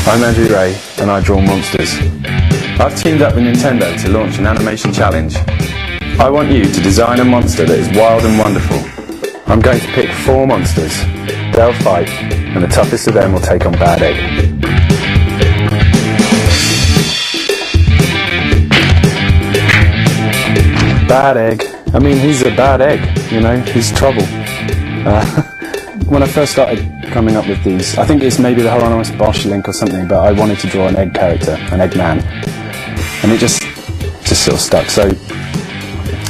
I'm Andrew Ray and I draw monsters. I've teamed up with Nintendo to launch an animation challenge. I want you to design a monster that is wild and wonderful. I'm going to pick 4 monsters. They'll fight, and the toughest of them will take on Bad Egg. Bad Egg. I mean, he's a bad egg, you know, he's trouble. When I first started coming up with these, I think it's maybe the Hieronymus Bosch link or something, but I wanted to draw an egg character, an egg man, and it just sort of stuck. So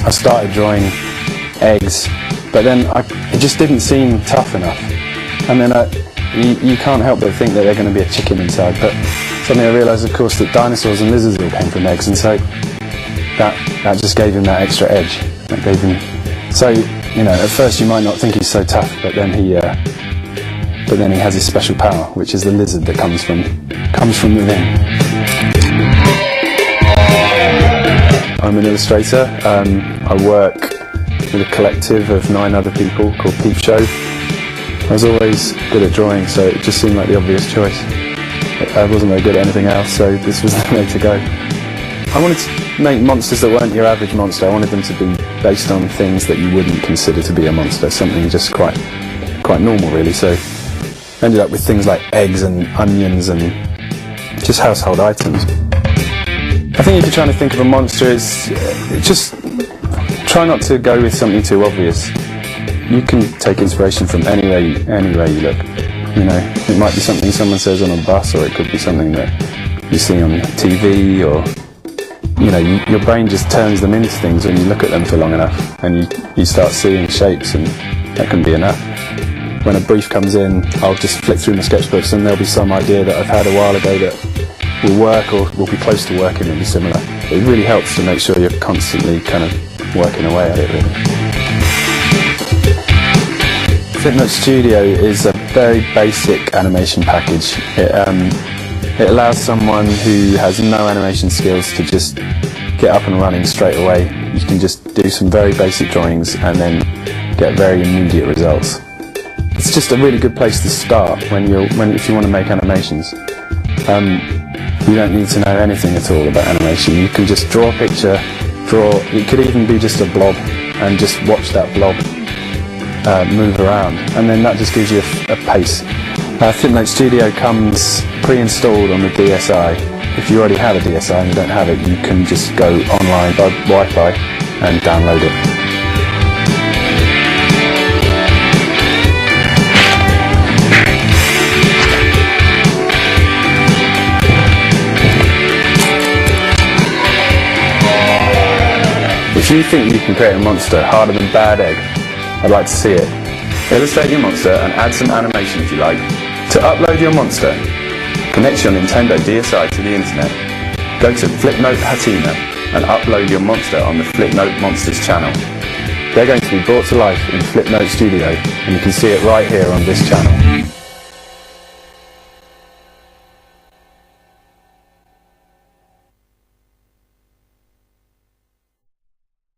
I started drawing eggs, but then it just didn't seem tough enough. And then you can't help but think that they're going to be a chicken inside, but suddenly I realised, of course, that dinosaurs and lizards all came from eggs, and so that just gave him that extra edge. That gave him, so, you know, at first you might not think he's so tough, but then he has his special power, which is the lizard that comes from within. I'm an illustrator. I work with a collective of 9 other people called Peep Show. I was always good at drawing, so it just seemed like the obvious choice. I wasn't very good at anything else, so this was the way to go. I wanted to make monsters that weren't your average monster. I wanted them to be based on things that you wouldn't consider to be a monster, something just quite normal, really. So I ended up with things like eggs and onions and just household items. I think if you're trying to think of a monster, it's just try not to go with something too obvious. You can take inspiration from anywhere you look. You know, it might be something someone says on a bus, or it could be something that you see on TV, or you know, your brain just turns them into things when you look at them for long enough, and you start seeing shapes, and that can be enough. When a brief comes in, I'll just flick through my sketchbooks and there'll be some idea that I've had a while ago that will work, or will be close to working and be similar. It really helps to make sure you're constantly kind of working away at it, really. Flipnote Studio is a very basic animation package. It allows someone who has no animation skills to just get up and running straight away. You can just do some very basic drawings and then get very immediate results. It's just a really good place to start if you want to make animations. You don't need to know anything at all about animation. You can just draw a picture, it could even be just a blob, and just watch that blob move around, and then that just gives you a pace. Flipnote Studio comes pre-installed on the DSi. If you already have a DSi and you don't have it, you can just go online by Wi-Fi and download it. If you think you can create a monster harder than Bad Egg, I'd like to see it. Illustrate your monster and add some animation if you like. To upload your monster, connect your Nintendo DSi to the internet. Go to Flipnote Hatima and upload your monster on the Flipnote Monsters channel. They're going to be brought to life in Flipnote Studio, and you can see it right here on this channel.